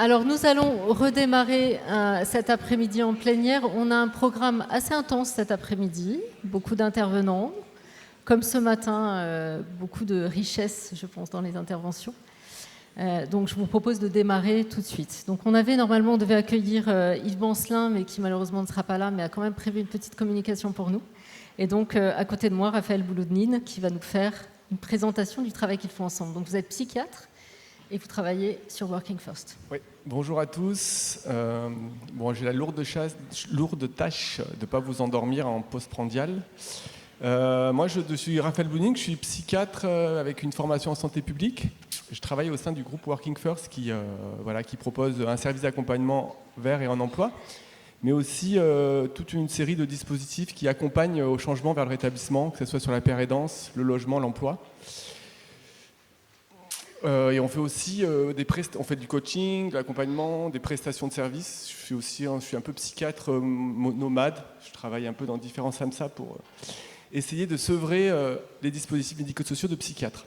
Alors, nous allons redémarrer cet après-midi en plénière. On a un programme assez intense cet après-midi, beaucoup d'intervenants. Comme ce matin, beaucoup de richesse, je pense, dans les interventions. Donc, je vous propose de démarrer tout de suite. Donc, on devait accueillir Yves Bancelin, mais qui malheureusement ne sera pas là, mais a quand même prévu une petite communication pour nous. Et donc, à côté de moi, Raphaël Bouloudnine, qui va nous faire une présentation du travail qu'ils font ensemble. Donc, vous êtes psychiatre et vous travaillez sur Working First. Oui, bonjour à tous. J'ai la lourde tâche de ne pas vous endormir en postprandial. Moi, je suis Raphaël Bouloudnine, je suis psychiatre avec une formation en santé publique. Je travaille au sein du groupe Working First qui propose un service d'accompagnement vers et en emploi, mais aussi toute une série de dispositifs qui accompagnent au changement vers le rétablissement, que ce soit sur la pérédance, le logement, l'emploi. Et on fait aussi on fait du coaching, de l'accompagnement, des prestations de services. Je suis un peu psychiatre nomade. Je travaille un peu dans différents SAMSA pour essayer de sevrer les dispositifs médico-sociaux de psychiatres.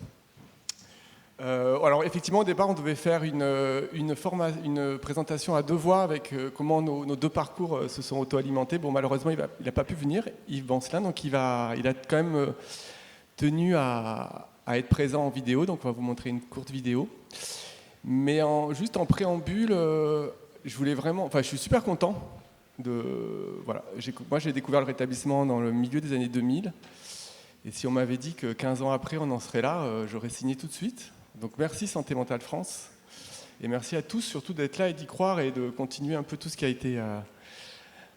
Alors effectivement, au départ, on devait faire une présentation à deux voix avec comment nos deux parcours se sont auto-alimentés. Bon, malheureusement, il n'a pas pu venir, Yves Bancelin, donc il a quand même tenu à être présent en vidéo, donc on va vous montrer une courte vidéo. Mais juste en préambule, je suis super content moi j'ai découvert le rétablissement dans le milieu des années 2000, et si on m'avait dit que 15 ans après on en serait là, j'aurais signé tout de suite. Donc merci Santé Mentale France, et merci à tous surtout d'être là et d'y croire et de continuer un peu tout ce qui a été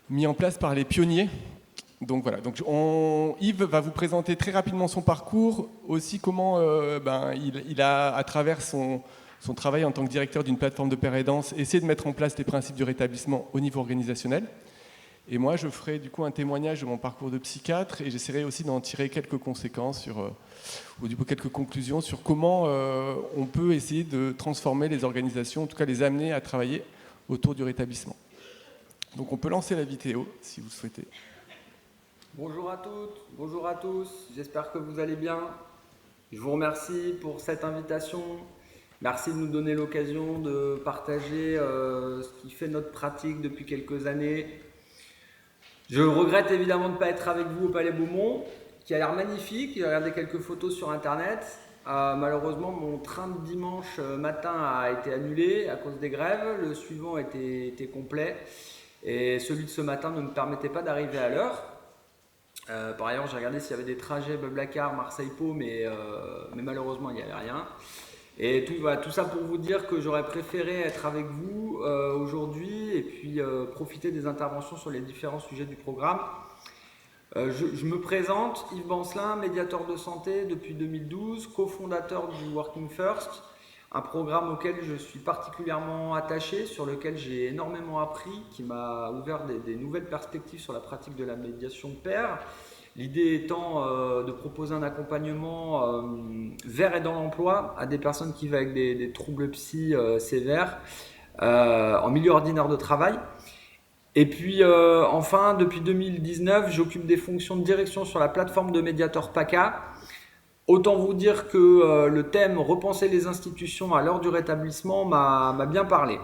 mis en place par les pionniers. Donc voilà, Yves va vous présenter très rapidement son parcours, aussi comment il a, à travers son travail en tant que directeur d'une plateforme de pérédance, essayé de mettre en place les principes du rétablissement au niveau organisationnel. Et moi, je ferai du coup un témoignage de mon parcours de psychiatre, et j'essaierai aussi d'en tirer quelques conséquences quelques conclusions sur comment on peut essayer de transformer les organisations, en tout cas les amener à travailler autour du rétablissement. Donc on peut lancer la vidéo si vous le souhaitez. Bonjour à toutes, bonjour à tous, j'espère que vous allez bien. Je vous remercie pour cette invitation. Merci de nous donner l'occasion de partager ce qui fait notre pratique depuis quelques années. Je regrette évidemment de ne pas être avec vous au Palais Beaumont, qui a l'air magnifique. J'ai regardé quelques photos sur Internet. Malheureusement, mon train de dimanche matin a été annulé à cause des grèves. Le suivant était complet et celui de ce matin ne me permettait pas d'arriver à l'heure. Par ailleurs, j'ai regardé s'il y avait des trajets Blablacar, Marseille-Pau, mais malheureusement, il n'y avait rien. Et tout ça pour vous dire que j'aurais préféré être avec vous aujourd'hui et puis profiter des interventions sur les différents sujets du programme. Je me présente, Yves Bancelin, médiateur de santé depuis 2012, cofondateur du Working First, un programme auquel je suis particulièrement attaché, sur lequel j'ai énormément appris, qui m'a ouvert des nouvelles perspectives sur la pratique de la médiation de pair. L'idée étant de proposer un accompagnement vers et dans l'emploi à des personnes qui vivent avec des troubles psy sévères en milieu ordinaire de travail. Et puis enfin, depuis 2019, j'occupe des fonctions de direction sur la plateforme de médiateur PACA. Autant vous dire que le thème « Repenser les institutions à l'heure du rétablissement » m'a bien parlé.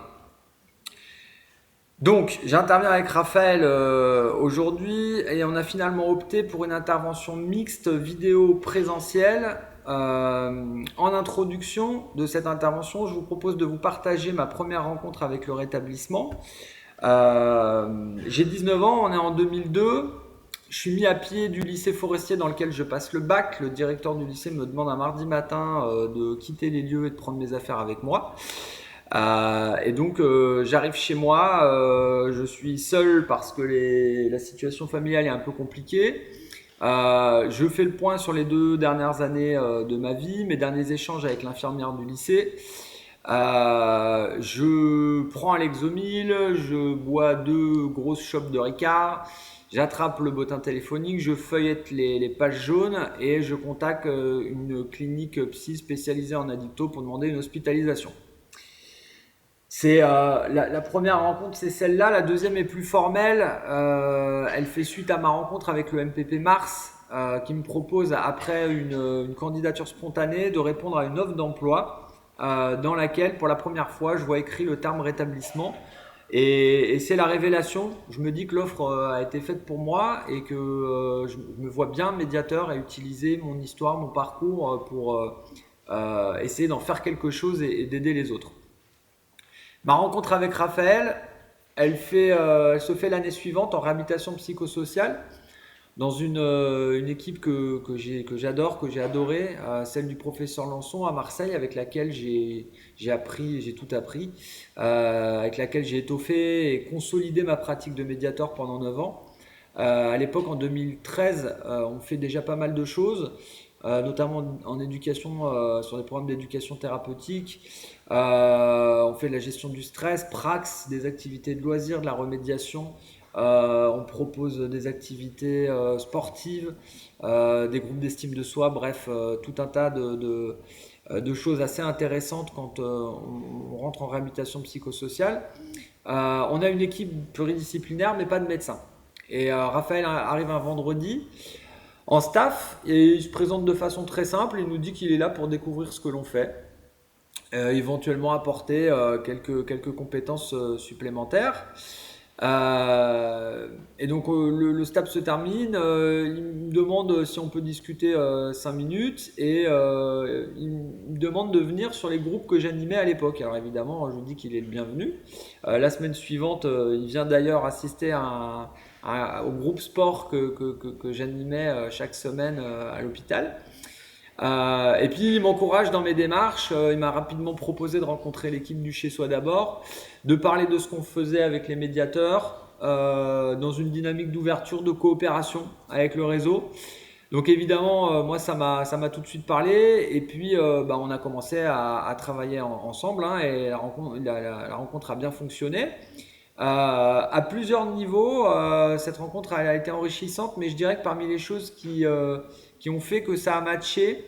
Donc, j'interviens avec Raphaël aujourd'hui et on a finalement opté pour une intervention mixte vidéo présentielle. En introduction de cette intervention, je vous propose de vous partager ma première rencontre avec le rétablissement. J'ai 19 ans, on est en 2002. Je suis mis à pied du lycée Forestier dans lequel je passe le bac. Le directeur du lycée me demande un mardi matin de quitter les lieux et de prendre mes affaires avec moi. Et donc j'arrive chez moi, je suis seul parce que la situation familiale est un peu compliquée. Je fais le point sur les 2 dernières années de ma vie, mes derniers échanges avec l'infirmière du lycée. Je prends un Lexomil, je bois 2 grosses chopes de Ricard, j'attrape le bottin téléphonique, je feuillette les pages jaunes et je contacte une clinique psy spécialisée en addicto pour demander une hospitalisation. C'est la première rencontre, c'est celle-là. La deuxième est plus formelle. Elle fait suite à ma rencontre avec le MPP Mars, qui me propose, après une candidature spontanée, de répondre à une offre d'emploi dans laquelle, pour la première fois, je vois écrit le terme rétablissement. Et c'est la révélation. Je me dis que l'offre a été faite pour moi et que je me vois bien médiateur et utiliser mon histoire, mon parcours pour essayer d'en faire quelque chose et d'aider les autres. Ma rencontre avec Raphaël, elle se fait l'année suivante en réhabilitation psychosociale dans une équipe que j'adore, que j'ai adorée, celle du professeur Lançon à Marseille, avec laquelle j'ai tout appris, avec laquelle j'ai étoffé et consolidé ma pratique de médiateur pendant 9 ans. À l'époque, en 2013, on fait déjà pas mal de choses, notamment en éducation, sur des programmes d'éducation thérapeutique. On fait de la gestion du stress, prax, des activités de loisirs, de la remédiation. On propose des activités sportives, des groupes d'estime de soi, bref, tout un tas de choses assez intéressantes quand on rentre en réhabilitation psychosociale. On a une équipe pluridisciplinaire, mais pas de médecin. Et Raphaël arrive un vendredi en staff et il se présente de façon très simple. Il nous dit qu'il est là pour découvrir ce que l'on fait, éventuellement apporter quelques compétences supplémentaires. Et donc le stab se termine, il me demande si on peut discuter 5 minutes et il me demande de venir sur les groupes que j'animais à l'époque. Alors évidemment, je lui dis qu'il est le bienvenu. La semaine suivante, il vient d'ailleurs assister au groupe sport que j'animais chaque semaine à l'hôpital. Et puis il m'encourage dans mes démarches, il m'a rapidement proposé de rencontrer l'équipe du Chez Soi d'abord, de parler de ce qu'on faisait avec les médiateurs, dans une dynamique d'ouverture, de coopération avec le réseau. Donc évidemment, moi ça m'a tout de suite parlé et puis on a commencé à travailler ensemble, hein, et la rencontre a bien fonctionné. À plusieurs niveaux, cette rencontre a été enrichissante, mais je dirais que parmi les choses qui ont fait que ça a matché,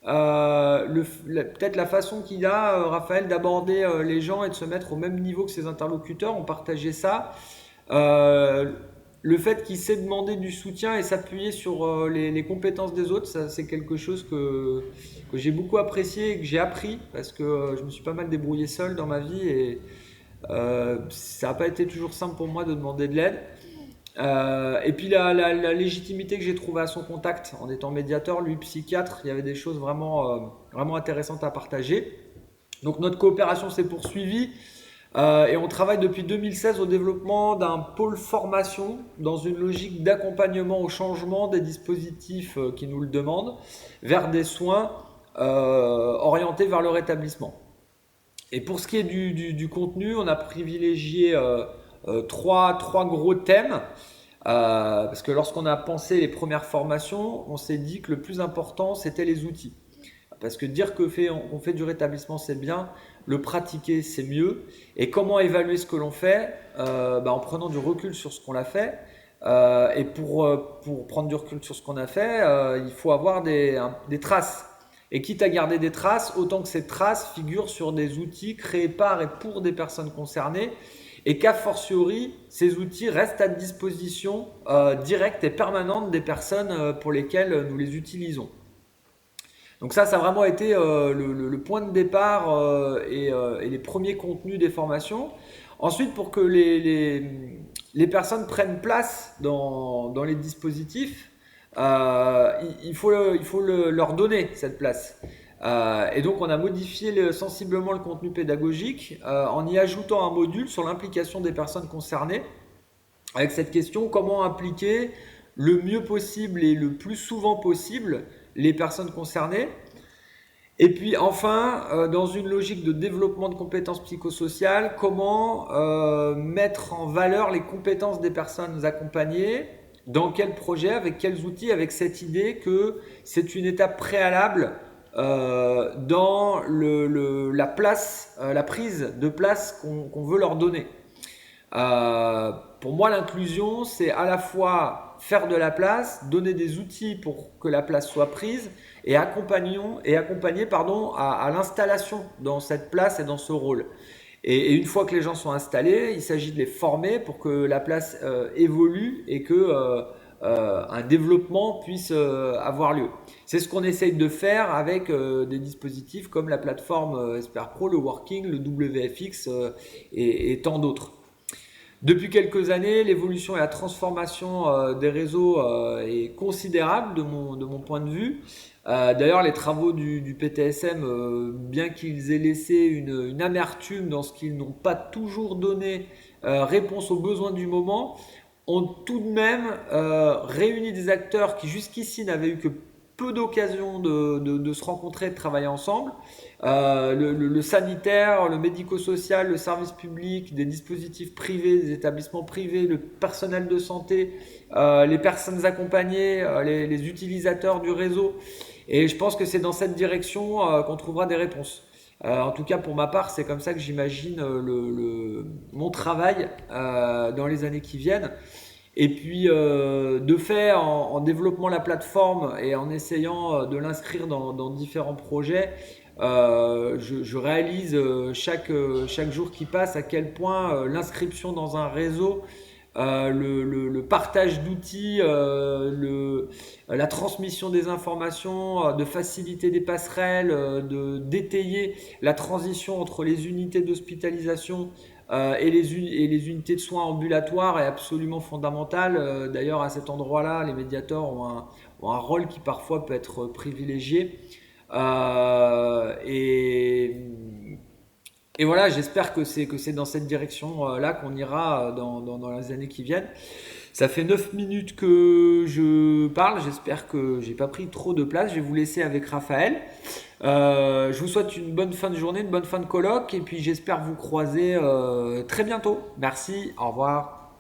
peut-être la façon qu'il a, Raphaël, d'aborder les gens et de se mettre au même niveau que ses interlocuteurs, on partageait ça. Le fait qu'il sait demander du soutien et s'appuyer sur les compétences des autres, ça, c'est quelque chose que j'ai beaucoup apprécié et que j'ai appris parce que je me suis pas mal débrouillé seul dans ma vie et ça n'a pas été toujours simple pour moi de demander de l'aide. Et puis la légitimité que j'ai trouvée à son contact en étant médiateur, lui psychiatre, il y avait des choses vraiment intéressantes à partager. Donc notre coopération s'est poursuivie et on travaille depuis 2016 au développement d'un pôle formation dans une logique d'accompagnement au changement des dispositifs qui nous le demandent vers des soins orientés vers le rétablissement. Et pour ce qui est du contenu, on a privilégié trois gros thèmes. Parce que lorsqu'on a pensé les premières formations, on s'est dit que le plus important, c'était les outils. Parce que dire qu'on fait du rétablissement, c'est bien, le pratiquer, c'est mieux. Et comment évaluer ce que l'on fait en prenant du recul sur ce qu'on a fait. Et pour prendre du recul sur ce qu'on a fait, il faut avoir des traces. Et quitte à garder des traces, autant que ces traces figurent sur des outils créés par et pour des personnes concernées et qu'a fortiori, ces outils restent à disposition directe et permanente des personnes pour lesquelles nous les utilisons. Donc ça a vraiment été le point de départ et les premiers contenus des formations. Ensuite, pour que les personnes prennent place dans les dispositifs, il faut leur donner cette place. Et donc on a modifié sensiblement le contenu pédagogique en y ajoutant un module sur l'implication des personnes concernées avec cette question: comment impliquer le mieux possible et le plus souvent possible les personnes concernées. Et puis enfin, dans une logique de développement de compétences psychosociales, comment mettre en valeur les compétences des personnes accompagnées, dans quel projet, avec quels outils, avec cette idée que c'est une étape préalable dans la prise de place qu'on veut leur donner. Pour moi, l'inclusion, c'est à la fois faire de la place, donner des outils pour que la place soit prise et accompagner à l'installation dans cette place et dans ce rôle. Et une fois que les gens sont installés, il s'agit de les former pour que la place évolue et que un développement puisse avoir lieu. C'est ce qu'on essaye de faire avec des dispositifs comme la plateforme EsperPro, le Working, le WFX et tant d'autres. Depuis quelques années, l'évolution et la transformation des réseaux est considérable de mon point de vue. D'ailleurs, les travaux du PTSM, bien qu'ils aient laissé une amertume dans ce qu'ils n'ont pas toujours donné réponse aux besoins du moment, ont tout de même réuni des acteurs qui jusqu'ici n'avaient eu que peu d'occasions de se rencontrer, de travailler ensemble. Le sanitaire, le médico-social, le service public, des dispositifs privés, des établissements privés, le personnel de santé, les personnes accompagnées, les utilisateurs du réseau. Et je pense que c'est dans cette direction qu'on trouvera des réponses. En tout cas, pour ma part, c'est comme ça que j'imagine mon travail dans les années qui viennent. Et puis, de fait, en développant la plateforme et en essayant de l'inscrire dans différents projets, je réalise chaque jour qui passe à quel point l'inscription dans un réseau, le partage d'outils, la transmission des informations, de faciliter des passerelles, d'étayer la transition entre les unités d'hospitalisation et les unités de soins ambulatoires est absolument fondamentale. D'ailleurs, à cet endroit-là, les médiateurs ont un rôle qui parfois peut être privilégié. Et voilà, j'espère que c'est dans cette direction-là qu'on ira dans les années qui viennent. Ça fait 9 minutes que je parle, j'espère que j'ai pas pris trop de place. Je vais vous laisser avec Raphaël. Je vous souhaite une bonne fin de journée, une bonne fin de colloque, et puis j'espère vous croiser très bientôt. Merci, au revoir.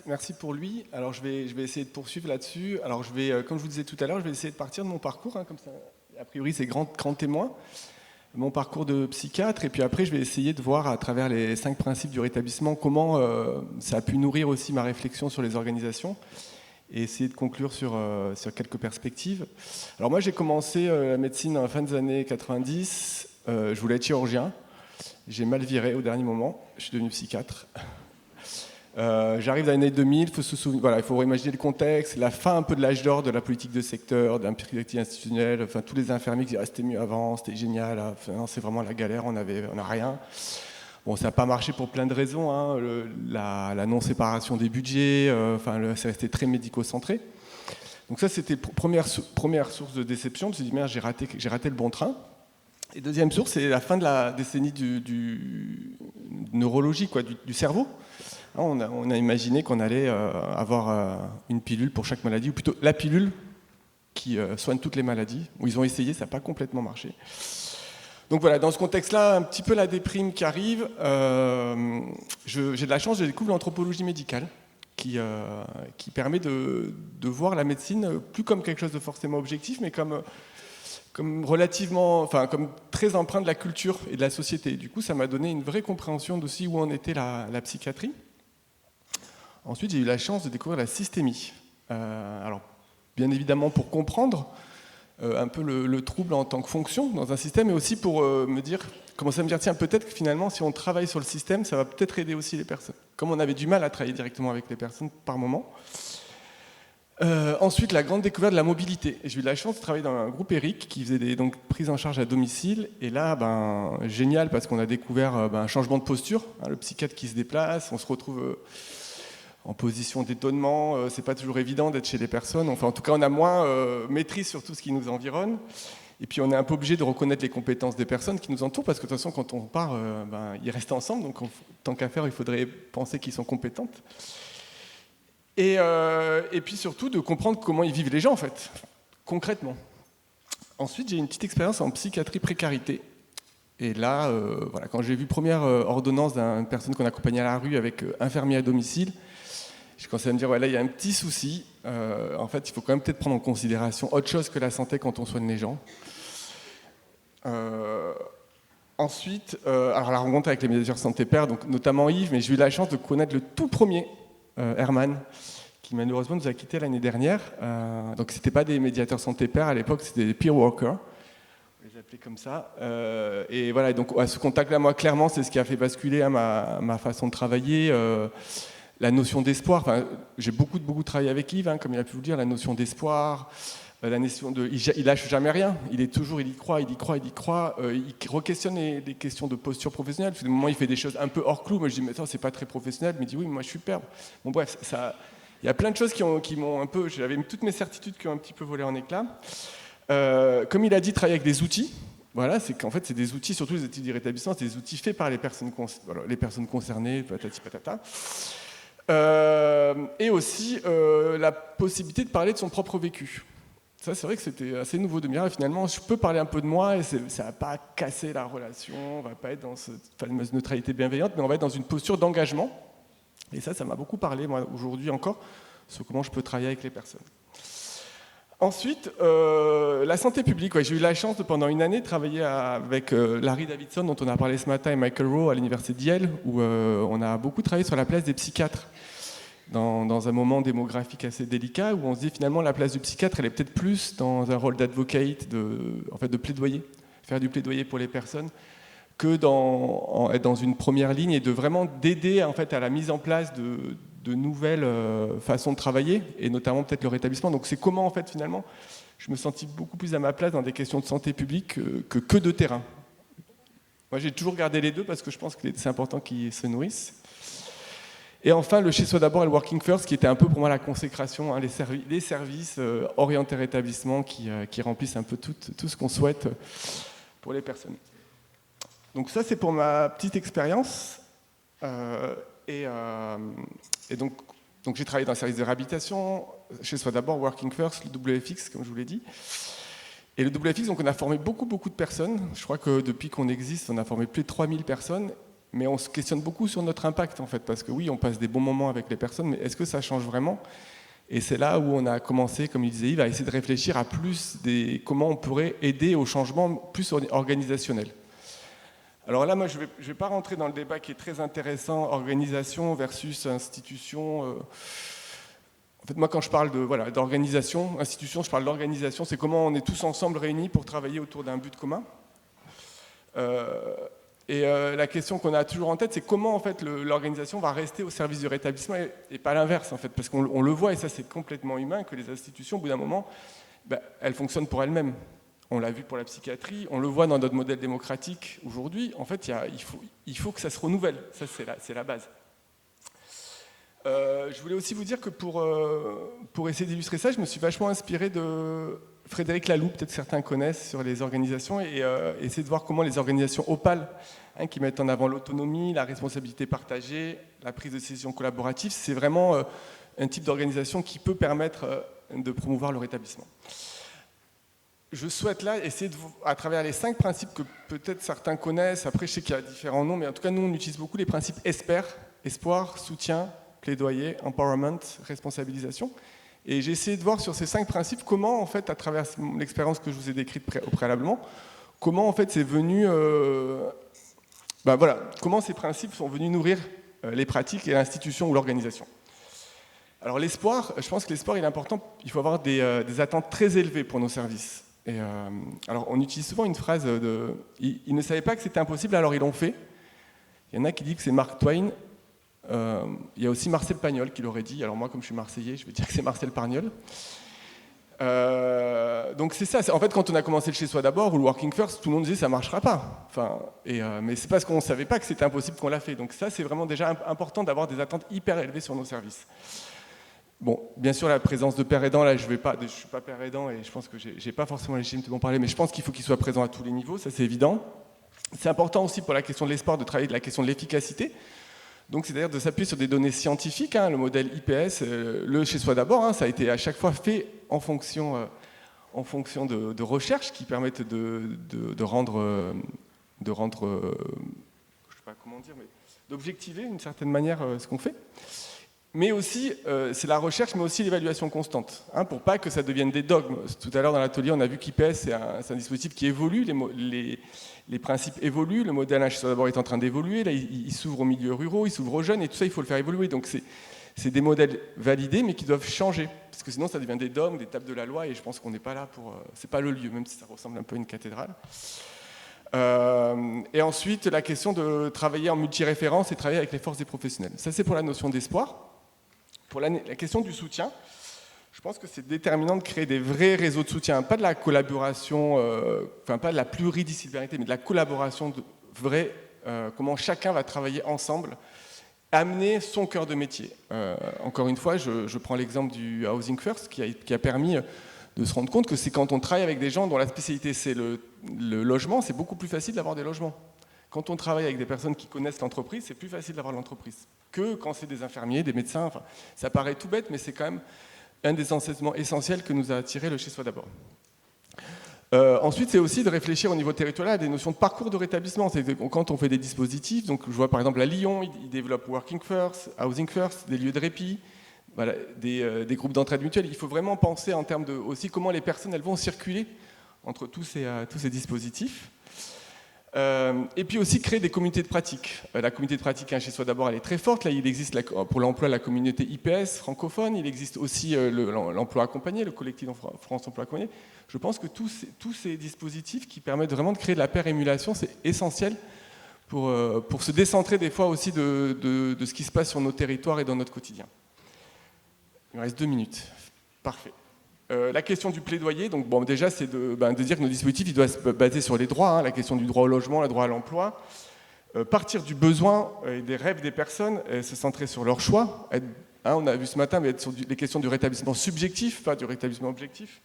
Merci pour lui. Alors je vais essayer de poursuivre là-dessus. Alors je vais, comme je vous disais tout à l'heure, je vais essayer de partir de mon parcours, hein, comme ça. A priori, c'est grand témoin. Mon parcours de psychiatre, et puis après je vais essayer de voir à travers les 5 principes du rétablissement comment ça a pu nourrir aussi ma réflexion sur les organisations et essayer de conclure sur quelques perspectives. Alors moi j'ai commencé la médecine en fin des années 90, je voulais être chirurgien, j'ai mal viré au dernier moment, je suis devenu psychiatre. J'arrive dans l'année 2000, il faut imaginer le contexte, la fin un peu de l'âge d'or de la politique de secteur, d'un politique institutionnel, enfin tous les infirmiers qui disaient c'était mieux avant, c'était génial, non, c'est vraiment la galère, on n'a rien. Bon, ça n'a pas marché pour plein de raisons, hein, la non-séparation des budgets, c'est resté très médico-centré. Donc ça c'était première source de déception, je me suis dit merde, j'ai raté le bon train. Et deuxième source, c'est la fin de la décennie du neurologie, quoi, du cerveau. On a imaginé qu'on allait avoir une pilule pour chaque maladie, ou plutôt la pilule qui soigne toutes les maladies, où ils ont essayé, ça n'a pas complètement marché. Donc voilà, dans ce contexte-là, un petit peu la déprime qui arrive, j'ai de la chance, je découvre l'anthropologie médicale, qui permet de voir la médecine plus comme quelque chose de forcément objectif, mais comme comme très empreint de la culture et de la société. Du coup, ça m'a donné une vraie compréhension d'aussi où en était la psychiatrie. Ensuite, j'ai eu la chance de découvrir la systémie. Alors, bien évidemment, pour comprendre un peu le trouble en tant que fonction dans un système, mais aussi pour commencer à me dire, tiens, peut-être que finalement, si on travaille sur le système, ça va peut-être aider aussi les personnes. Comme on avait du mal à travailler directement avec les personnes par moment. Ensuite, la grande découverte de la mobilité. J'ai eu la chance de travailler dans un groupe ERIC qui faisait des prises en charge à domicile. Et là, génial, parce qu'on a découvert un changement de posture. Le psychiatre qui se déplace, on se retrouve en position d'étonnement. C'est pas toujours évident d'être chez les personnes. Enfin, en tout cas, on a moins maîtrise sur tout ce qui nous environne. Et puis, on est un peu obligé de reconnaître les compétences des personnes qui nous entourent, parce que de toute façon, quand on part, ils restent ensemble. Donc, tant qu'à faire, il faudrait penser qu'ils sont compétentes. Et puis surtout de comprendre comment ils vivent les gens en fait, concrètement. Ensuite, j'ai une petite expérience en psychiatrie précarité. Et là, quand j'ai vu première ordonnance d'une personne qu'on accompagnait à la rue avec infirmier à domicile, j'ai commencé à me dire, là, il y a un petit souci. En fait, il faut quand même peut-être prendre en considération autre chose que la santé quand on soigne les gens. Ensuite, alors la rencontre avec les médiateurs santé-père, donc notamment Yves, mais j'ai eu la chance de connaître le tout premier Herman, qui malheureusement nous a quittés l'année dernière. Donc c'était pas des médiateurs santé-père à l'époque, c'était des peer workers. On les l'appeler comme ça. Et voilà, donc à ce contact-là, moi, clairement, c'est ce qui a fait basculer ma façon de travailler. La notion d'espoir, j'ai beaucoup travaillé avec Yves, comme il a pu vous le dire, la notion d'espoir, la notion de... Il lâche jamais rien, il y croit, il re-questionne les questions de posture professionnelle. Parce que, au moment où il fait des choses un peu hors clou, moi je dis, mais ça, c'est pas très professionnel. Il me dit, oui, moi je suis superbe. Bon, bref, il y a plein de choses qui m'ont un peu... J'avais toutes mes certitudes qui ont un petit peu volé en éclats. Comme il a dit, travailler avec des outils. Voilà, c'est qu'en fait, c'est des outils, surtout les outils du rétablissement, c'est des outils faits par les personnes concernées, patati patata. Et aussi la possibilité de parler de son propre vécu. Ça, c'est vrai que c'était assez nouveau de me dire, finalement, je peux parler un peu de moi et ça ne va pas casser la relation, on ne va pas être dans cette fameuse neutralité bienveillante, mais on va être dans une posture d'engagement. Et ça m'a beaucoup parlé, moi, aujourd'hui encore, sur comment je peux travailler avec les personnes. Ensuite, la santé publique. Ouais, j'ai eu la chance de, pendant une année, de travailler avec Larry Davidson, dont on a parlé ce matin, et Michael Rowe à l'université de Yale, où on a beaucoup travaillé sur la place des psychiatres. Dans un moment démographique assez délicat, où on se dit finalement la place du psychiatre, elle est peut-être plus dans un rôle d'advocate, de plaidoyer, faire du plaidoyer pour les personnes, que être dans une première ligne et de vraiment d'aider en fait, à la mise en place de nouvelles façons de travailler, et notamment peut-être le rétablissement. Donc c'est comment en fait finalement, je me sentis beaucoup plus à ma place dans des questions de santé publique que de terrain. Moi j'ai toujours gardé les deux parce que je pense que c'est important qu'ils se nourrissent. Et enfin, le Chez Soi d'abord et le Working First, qui était un peu pour moi la consécration, les services orientés rétablissement qui remplissent un peu tout ce qu'on souhaite pour les personnes. Donc ça, c'est pour ma petite expérience. Et donc j'ai travaillé dans le service de réhabilitation, Chez Soi d'abord, Working First, le WFX, comme je vous l'ai dit. Et le WFX, donc on a formé beaucoup de personnes. Je crois que depuis qu'on existe, on a formé plus de 3000 personnes. Mais on se questionne beaucoup sur notre impact, en fait, parce que oui, on passe des bons moments avec les personnes, mais est-ce que ça change vraiment ? Et c'est là où on a commencé, comme il disait Yves, à essayer de réfléchir à comment on pourrait aider au changement plus organisationnel. Alors là, moi, je vais pas rentrer dans le débat qui est très intéressant, organisation versus institution. En fait, moi, quand je parle d'organisation, institution, je parle d'organisation, c'est comment on est tous ensemble réunis pour travailler autour d'un but commun. Et la question qu'on a toujours en tête, c'est comment en fait, l'organisation va rester au service du rétablissement et pas l'inverse, en fait, parce qu'on le voit, et ça c'est complètement humain, que les institutions, au bout d'un moment, elles fonctionnent pour elles-mêmes. On l'a vu pour la psychiatrie, on le voit dans notre modèle démocratique aujourd'hui. En fait, il faut que ça se renouvelle, ça c'est la base. Je voulais aussi vous dire que pour essayer d'illustrer ça, je me suis vachement inspiré de Frédéric Laloux, peut-être certains connaissent, sur les organisations, et essayer de voir comment les organisations opales, qui mettent en avant l'autonomie, la responsabilité partagée, la prise de décision collaborative, c'est vraiment un type d'organisation qui peut permettre de promouvoir le rétablissement. Je souhaite là essayer, à travers les 5 principes que peut-être certains connaissent, après je sais qu'il y a différents noms, mais en tout cas nous on utilise beaucoup les principes ESPER, espoir, soutien, plaidoyer, empowerment, responsabilisation. Et j'ai essayé de voir sur ces 5 principes comment, en fait, à travers l'expérience que je vous ai décrite au préalablement, comment en fait c'est venu, comment ces principes sont venus nourrir les pratiques et l'institution ou l'organisation. Alors l'espoir, je pense que l'espoir il est important. Il faut avoir des attentes très élevées pour nos services. Et alors on utilise souvent une phrase ils ne savaient pas que c'était impossible, alors ils l'ont fait. Il y en a qui disent que c'est Mark Twain. Il y a aussi Marcel Pagnol qui l'aurait dit. Alors moi, comme je suis marseillais, je vais dire que c'est Marcel Pagnol. Donc c'est ça. En fait, quand on a commencé le Chez Soi d'abord ou le Working First, tout le monde disait ça marchera pas. Mais c'est parce qu'on ne savait pas que c'était impossible qu'on l'a fait. Donc ça, c'est vraiment déjà important d'avoir des attentes hyper élevées sur nos services. Bon, bien sûr, la présence de père aidant, là, je suis pas père aidant et je pense que j'ai pas forcément la légitimité d'en parler, mais je pense qu'il faut qu'il soit présent à tous les niveaux, ça c'est évident. C'est important aussi pour la question de l'espoir de travailler de la question de l'efficacité. Donc, c'est-à-dire de s'appuyer sur des données scientifiques, le modèle IPS, le Chez Soi d'abord, ça a été à chaque fois fait en fonction de recherches qui permettent de rendre, je sais pas comment dire, mais d'objectiver d'une certaine manière ce qu'on fait. Mais aussi, c'est la recherche, mais aussi l'évaluation constante, pour pas que ça devienne des dogmes. Tout à l'heure dans l'atelier, on a vu qu'IPS, c'est un dispositif qui évolue, les principes évoluent, le modèle Chez Soi d'abord est en train d'évoluer, là il s'ouvre aux milieux ruraux, il s'ouvre aux jeunes, et tout ça, il faut le faire évoluer. Donc c'est des modèles validés, mais qui doivent changer. Parce que sinon, ça devient des dogmes, des tables de la loi, et je pense qu'on n'est pas là pour... c'est pas le lieu, même si ça ressemble un peu à une cathédrale. Et ensuite, la question de travailler en multiréférence et travailler avec les forces des professionnels. Ça, c'est pour la notion d'espoir. Pour la question du soutien, je pense que c'est déterminant de créer des vrais réseaux de soutien, pas de la collaboration, pas de la pluridisciplinarité, mais de la collaboration vraie, comment chacun va travailler ensemble, amener son cœur de métier. Encore une fois, je prends l'exemple du Housing First, qui a permis de se rendre compte que c'est quand on travaille avec des gens dont la spécialité c'est le logement, c'est beaucoup plus facile d'avoir des logements. Quand on travaille avec des personnes qui connaissent l'entreprise, c'est plus facile d'avoir l'entreprise que quand c'est des infirmiers, des médecins. Enfin, ça paraît tout bête, mais c'est quand même un des enseignements essentiels que nous a attiré le Chez Soi d'abord. Ensuite, c'est aussi de réfléchir au niveau territorial à des notions de parcours de rétablissement. C'est quand on fait des dispositifs, donc je vois par exemple à Lyon, ils développent Working First, Housing First, des lieux de répit, voilà, des groupes d'entraide mutuelle. Il faut vraiment penser en termes de aussi comment les personnes elles vont circuler entre tous ces dispositifs. Et puis aussi créer des communautés de pratique. La communauté de pratique Chez Soi d'abord, elle est très forte. Là, il existe pour l'emploi la communauté IPS francophone. Il existe aussi l'emploi accompagné, le collectif France Emploi Accompagné. Je pense que tous ces dispositifs qui permettent vraiment de créer de la paire émulation, c'est essentiel pour se décentrer des fois aussi de ce qui se passe sur nos territoires et dans notre quotidien. Il me reste 2 minutes. Parfait. La question du plaidoyer, donc bon, déjà, c'est de dire que nos dispositifs ils doivent se baser sur les droits, la question du droit au logement, le droit à l'emploi, partir du besoin et des rêves des personnes, se centrer sur leur choix. On a vu ce matin, mais être sur les questions du rétablissement subjectif, pas du rétablissement objectif.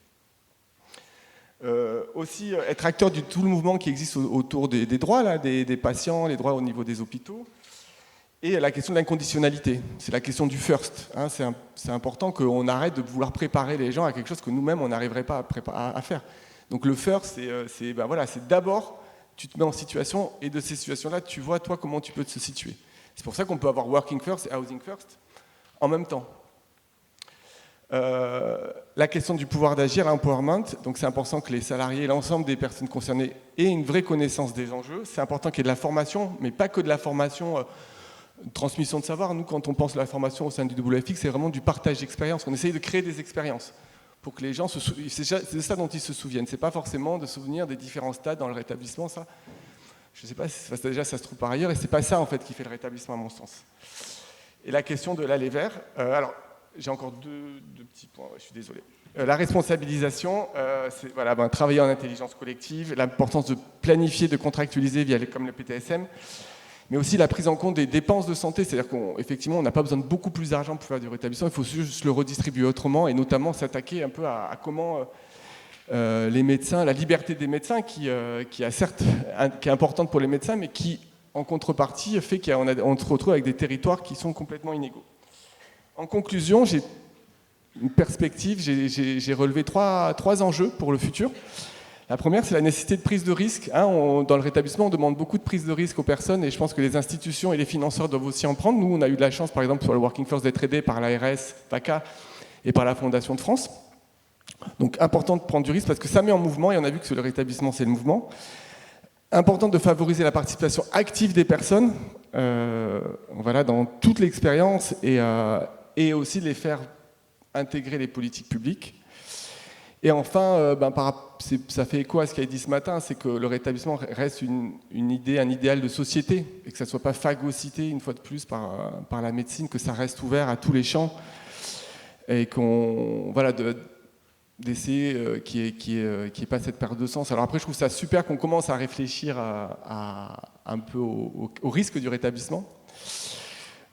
Aussi être acteur de tout le mouvement qui existe autour des droits, là, des patients, les droits au niveau des hôpitaux. Et la question de l'inconditionnalité, c'est la question du first. C'est important qu'on arrête de vouloir préparer les gens à quelque chose que nous-mêmes, on n'arriverait pas à faire. Donc le first, c'est d'abord, tu te mets en situation, et de ces situations-là, tu vois, toi, comment tu peux te situer. C'est pour ça qu'on peut avoir Working First et Housing First en même temps. La question du pouvoir d'agir, l'empowerment, donc c'est important que les salariés, l'ensemble des personnes concernées aient une vraie connaissance des enjeux. C'est important qu'il y ait de la formation, mais pas que de la formation... transmission de savoir, nous quand on pense à la formation au sein du WFX, c'est vraiment du partage d'expérience. On essaye de créer des expériences pour que les gens c'est de ça dont ils se souviennent. C'est pas forcément de souvenir des différents stades dans le rétablissement, ça. Je sais pas si déjà ça se trouve par ailleurs, et c'est pas ça en fait qui fait le rétablissement à mon sens. Et la question de l'aller vers. Alors j'ai encore deux petits points. Je suis désolé. La responsabilisation, c'est travailler en intelligence collective, l'importance de planifier, de contractualiser comme le PTSM. Mais aussi la prise en compte des dépenses de santé, c'est-à-dire qu'effectivement, on n'a pas besoin de beaucoup plus d'argent pour faire du rétablissement, il faut juste le redistribuer autrement, et notamment s'attaquer un peu à comment les médecins, la liberté des médecins, qui est importante pour les médecins, mais qui, en contrepartie, fait qu'on se retrouve avec des territoires qui sont complètement inégaux. En conclusion, j'ai une perspective, j'ai relevé trois enjeux pour le futur. La première, c'est la nécessité de prise de risque. Dans le rétablissement, on demande beaucoup de prise de risque aux personnes, et je pense que les institutions et les financeurs doivent aussi en prendre. Nous, on a eu de la chance, par exemple, sur le Working First, d'être aidés par l'ARS, PACA et par la Fondation de France. Donc, important de prendre du risque, parce que ça met en mouvement, et on a vu que sur le rétablissement, c'est le mouvement. Important de favoriser la participation active des personnes, dans toute l'expérience, et aussi de les faire intégrer les politiques publiques. Et enfin, ça fait écho à ce qui a été dit ce matin, c'est que le rétablissement reste une idée, un idéal de société, et que ça ne soit pas phagocyté une fois de plus par la médecine, que ça reste ouvert à tous les champs, et d'essayer qu'il n'y ait pas cette perte de sens. Alors après, je trouve ça super qu'on commence à réfléchir un peu au risque du rétablissement.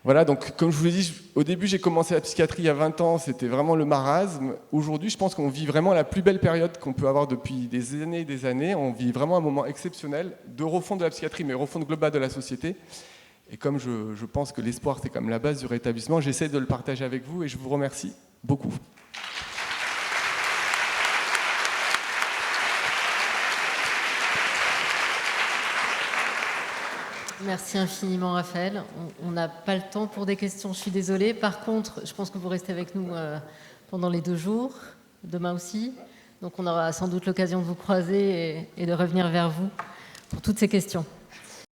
Voilà, donc comme je vous l'ai dit, au début j'ai commencé la psychiatrie il y a 20 ans, c'était vraiment le marasme. Aujourd'hui, je pense qu'on vit vraiment la plus belle période qu'on peut avoir depuis des années et des années. On vit vraiment un moment exceptionnel de refonte de la psychiatrie, mais refonte globale de la société. Et comme je pense que l'espoir, c'est comme la base du rétablissement, j'essaie de le partager avec vous et je vous remercie beaucoup. Merci infiniment, Raphaël. On n'a pas le temps pour des questions, je suis désolée. Par contre, je pense que vous restez avec nous pendant les 2 jours, demain aussi. Donc on aura sans doute l'occasion de vous croiser et de revenir vers vous pour toutes ces questions.